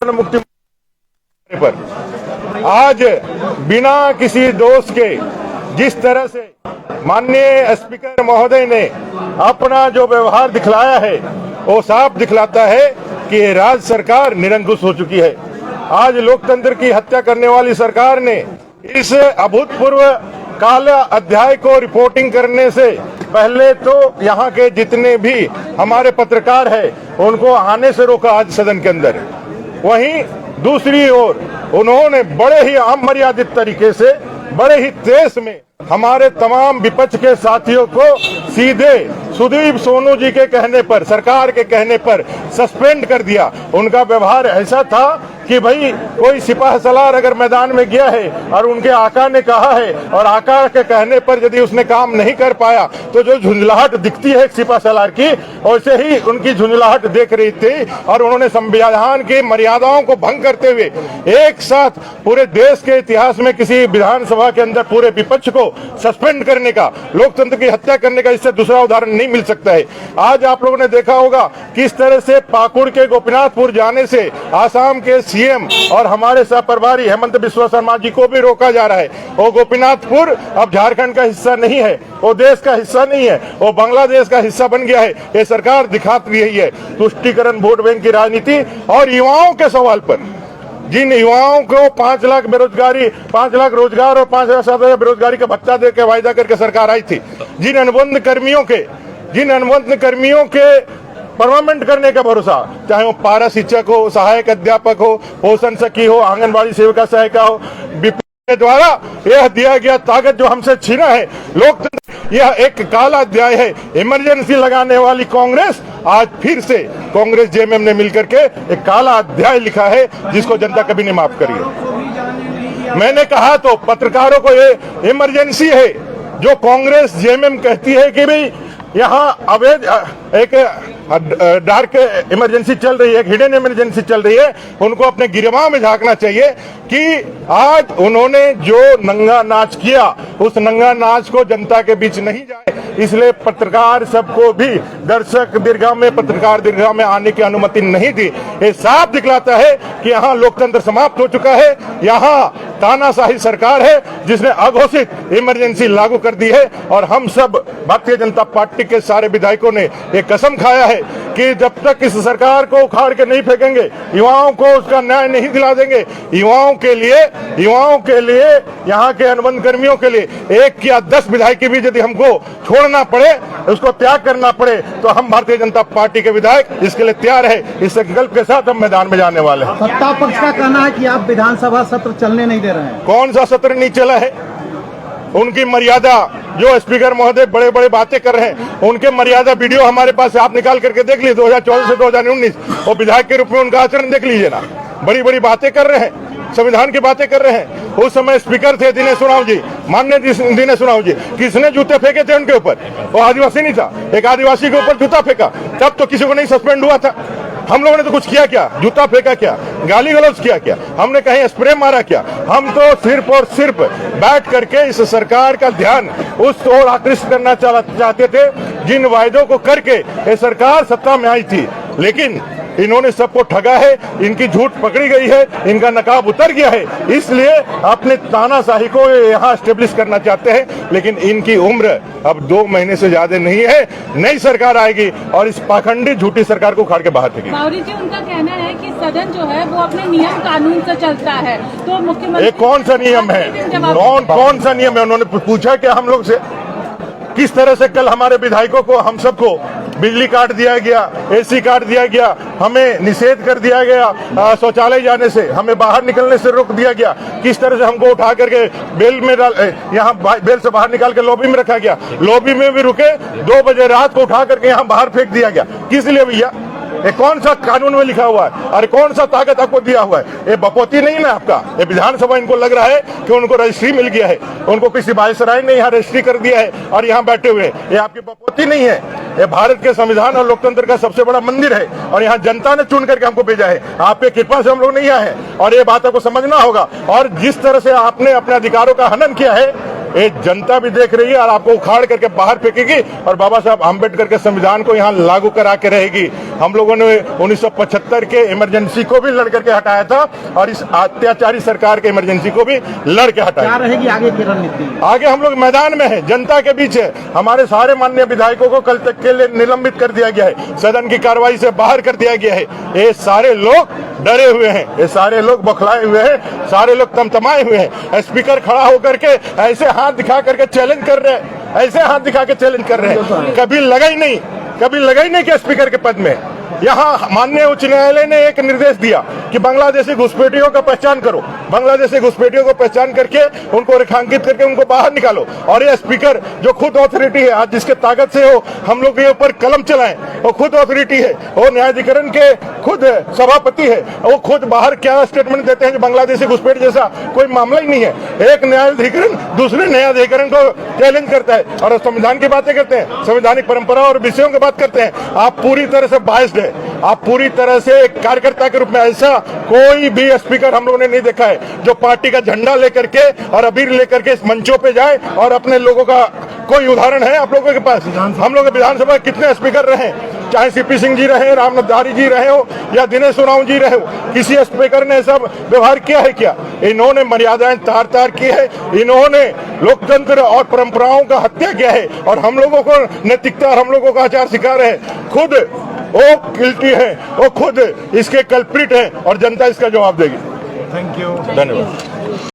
मुक्ति पर आज बिना किसी दोष के जिस तरह से माननीय स्पीकर महोदय ने अपना जो व्यवहार दिखलाया है वो साफ दिखलाता है कि राज्य सरकार निरंकुश हो चुकी है। आज लोकतंत्र की हत्या करने वाली सरकार ने इस अभूतपूर्व काला अध्याय को रिपोर्टिंग करने से पहले तो यहाँ के जितने भी हमारे पत्रकार हैं उनको आने से रोका आज सदन के अंदर। वहीं दूसरी ओर उन्होंने बड़े ही अमर्यादित तरीके से बड़े ही तेज में हमारे तमाम विपक्ष के साथियों को सीधे सुदीप सोनू जी के कहने पर, सरकार के कहने पर सस्पेंड कर दिया। उनका व्यवहार ऐसा था कि भाई कोई सिपाही सलार अगर मैदान में गया है और उनके आका ने कहा है और आका के कहने पर यदि उसने काम नहीं कर पाया तो जो झुंझलाहट दिखती है सिपाही सलार की, वैसे ही उनकी झुंझलाहट देख रही थी। और उन्होंने संविधान की मर्यादाओं को भंग करते हुए एक साथ पूरे देश के इतिहास में किसी विधानसभा के अंदर पूरे विपक्ष को सस्पेंड करने का, लोकतंत्र की हत्या करने का इससे दूसरा उदाहरण नहीं मिल सकता है। आज आप लोगों ने देखा होगा किस तरह से पाकुड़ के गोपीनाथपुर जाने से आसाम के सीएम और हमारे सह प्रभारी हेमंत बिस्वा शर्मा जी को भी रोका जा रहा है। वो गोपीनाथपुर अब झारखंड का हिस्सा नहीं है, वो देश का हिस्सा नहीं है, वो बांग्लादेश का हिस्सा बन गया है। ये सरकार दिखाती रही है तुष्टीकरण, वोट बैंक की राजनीति। और युवाओं के सवाल पर, जिन युवाओं को 5 लाख बेरोजगारी, 5 लाख रोजगार और 5,000 बेरोजगारी का भत्ता दे के वायदा करके सरकार आई थी, जिन अनुबंध कर्मियों के परमानेंट करने का भरोसा, चाहे वो पारा शिक्षक हो, सहायक अध्यापक हो, पोषण सखी हो, आंगनबाड़ी सेविका सहायिका हो, के द्वारा यह दिया गया ताकत जो हमसे छीना है लोकतंत्र, यह एक काला अध्याय है। इमरजेंसी लगाने वाली कांग्रेस आज फिर से कांग्रेस जेएमएम ने मिलकर के एक काला अध्याय लिखा है जिसको जनता कभी नहीं माफ करी है। मैंने कहा तो पत्रकारों को ये इमरजेंसी है जो कांग्रेस जेएमएम कहती है कि भाई यहाँ अवैध एक डार्क इमरजेंसी चल रही है, एक हिडन इमरजेंसी चल रही है, उनको अपने गिरबां में झांकना चाहिए कि आज उन्होंने जो नंगा नाच किया उस नंगा नाच को जनता के बीच नहीं जाए। इसलिए पत्रकार सबको भी दर्शक दीर्घा में, पत्रकार दीर्घा में आने की अनुमति नहीं दी। ये साफ दिखलाता है कि यहाँ लोकतंत्र समाप्त हो चुका है, यहाँ तानाशाही सरकार है जिसने अघोषित इमरजेंसी लागू कर दी है। और हम सब भारतीय जनता पार्टी के सारे विधायकों ने एक कसम खाया है कि जब तक इस सरकार को उखाड़ के नहीं फेंकेंगे, युवाओं को उसका न्याय नहीं दिला देंगे, युवाओं के लिए यहाँ के अनुबंध कर्मियों के लिए 1 या 10 विधायक भी यदि हमको छोड़ना पड़े, उसको त्याग करना पड़े, तो हम भारतीय जनता पार्टी के विधायक इसके लिए तैयार है। इस संकल्प के साथ हम मैदान में जाने वाले हैं। सत्ता पक्ष का कहना है कि आप विधानसभा सत्र चलने नहीं दे रहे हैं। कौन सा सत्र नहीं चला है? उनकी मर्यादा, जो स्पीकर महोदय बड़े बड़े बातें कर रहे हैं, उनके मर्यादा वीडियो हमारे पास आप निकाल करके देख लीजिए 2014 से 2019, और विधायक के रूप में उनका आचरण देख लीजिए ना। बड़ी बड़ी बातें कर रहे हैं, संविधान की बातें कर रहे हैं। उस समय स्पीकर थे दिनेश उरांव जी, माननीय दिनेश उरांव जी, किसने जूते फेंके थे उनके ऊपर? वो आदिवासी नहीं था, एक आदिवासी के ऊपर जूता फेंका, तब तो किसी को नहीं सस्पेंड हुआ था। हम लोगों ने तो कुछ किया क्या? जूता फेंका क्या? गाली गलौज किया क्या? हमने कहीं स्प्रे मारा क्या? हम तो सिर्फ और सिर्फ बैठ करके इस सरकार का ध्यान उस ओर आकृष्ट करना चाहते थे जिन वायदों को करके ये सरकार सत्ता में आई थी। लेकिन इन्होंने सबको ठगा है, इनकी झूठ पकड़ी गई है, इनका नकाब उतर गया है, इसलिए अपने तानाशाही को यहाँ स्टेब्लिश करना चाहते हैं। लेकिन इनकी उम्र अब 2 महीने से ज्यादा नहीं है। नई सरकार आएगी और इस पाखंडी झूठी सरकार को उखाड़ के बाहर फेंकेगी। मावरी जी, उनका कहना है कि सदन जो है वो अपने नियम कानून से चलता है, तो मुख्यमंत्री कौन सा नियम है? कौन सा नियम है? उन्होंने पूछा क्या हम लोग से? किस तरह से कल हमारे विधायकों को, हम सबको बिजली काट दिया गया, एसी काट दिया गया, हमें निषेध कर दिया गया शौचालय जाने से, हमें बाहर निकलने से रोक दिया गया। किस तरह से हमको उठा करके बेल में यहाँ बेल से बाहर निकाल के लॉबी में रखा गया, लॉबी में भी रुके 2 बजे रात को उठा करके यहाँ बाहर फेंक दिया गया। किस लिए भैया? ये कौन सा कानून में लिखा हुआ है? और कौन सा ताकत आपको दिया हुआ है? ये बपोती नहीं ना आपका, ये विधानसभा इनको लग रहा है कि उनको रजिस्ट्री मिल गया है, उनको किसी वायसराय ने यहाँ रजिस्ट्री कर दिया है और यहाँ बैठे हुए हैं। ये आपकी बपोती नहीं है, ये भारत के संविधान और लोकतंत्र का सबसे बड़ा मंदिर है और यहाँ जनता ने चुन करके हमको भेजा है। आपके कृपा से हम लोग नहीं आए हैं और ये बात आपको समझना होगा। और जिस तरह से आपने अपने अधिकारों का हनन किया है, ये जनता भी देख रही है और आपको उखाड़ करके बाहर फेंकेगी और बाबा साहब आम्बेडकर के संविधान को यहाँ लागू करा के रहेगी। हम लोगों ने 1975 के इमरजेंसी को भी लड़ करके हटाया था और इस अत्याचारी सरकार के इमरजेंसी को भी लड़ के हटाया। क्या रहेगी आगे की रणनीति? आगे हम लोग मैदान में हैं, जनता के बीच है। हमारे सारे माननीय विधायकों को कल तक के लिए निलंबित कर दिया गया है, सदन की कार्रवाई से बाहर कर दिया गया है। ये सारे लोग डरे हुए हैं, ये सारे लोग बौखलाए हुए हैं, सारे लोग तमतमाए हुए हैं। स्पीकर खड़ा होकर के ऐसे हाथ दिखा करके चैलेंज कर रहे हैं, ऐसे हाथ दिखा के चैलेंज कर रहे हैं। कभी लगा ही नहीं कि स्पीकर के पद में। यहाँ माननीय उच्च न्यायालय ने एक निर्देश दिया कि बांग्लादेशी घुसपैठियों का पहचान करो, बांग्लादेशी घुसपैठियों को पहचान करके उनको रेखांकित करके उनको बाहर निकालो। और ये स्पीकर जो खुद अथॉरिटी है, आज जिसके ताकत से हो हम लोग के ऊपर कलम चलाएं, वो खुद अथॉरिटी है, वो न्यायाधिकरण के खुद सभापति है, वो खुद बाहर क्या स्टेटमेंट देते हैं कि बांग्लादेशी घुसपैठ जैसा कोई मामला ही नहीं है। एक न्यायाधिकरण दूसरे न्यायाधिकरण को चैलेंज करता है और संविधान की बातें करते हैं, संवैधानिक परंपरा और विषयों की बात करते हैं। आप पूरी तरह से बायस्ड है, आप पूरी तरह से एक कार्यकर्ता के रूप में ऐसा कोई भी स्पीकर हम लोगों ने नहीं देखा है जो पार्टी का झंडा लेकर के और अबीर लेकर के इस मंचों पे जाए और अपने लोगों का कोई उदाहरण है आप लोगों के पास? हम लोग विधानसभा कितने स्पीकर रहे, चाहे सीपी सिंह जी रहे, रामनाथधारी जी रहे हो या दिनेश उरांव जी रहे हो, किसी स्पीकर ने ऐसा व्यवहार किया है क्या? इन्होंने मर्यादाएं तार तार की है, इन्होंने लोकतंत्र और परंपराओं का हत्या किया है और हम लोगों को नैतिकता और हम लोगों का आचार सिखा रहे हैं। खुद वो गिल्टी है, वो खुद इसके कल्प्रिट है और जनता इसका जवाब देगी। Thank you. धन्यवाद।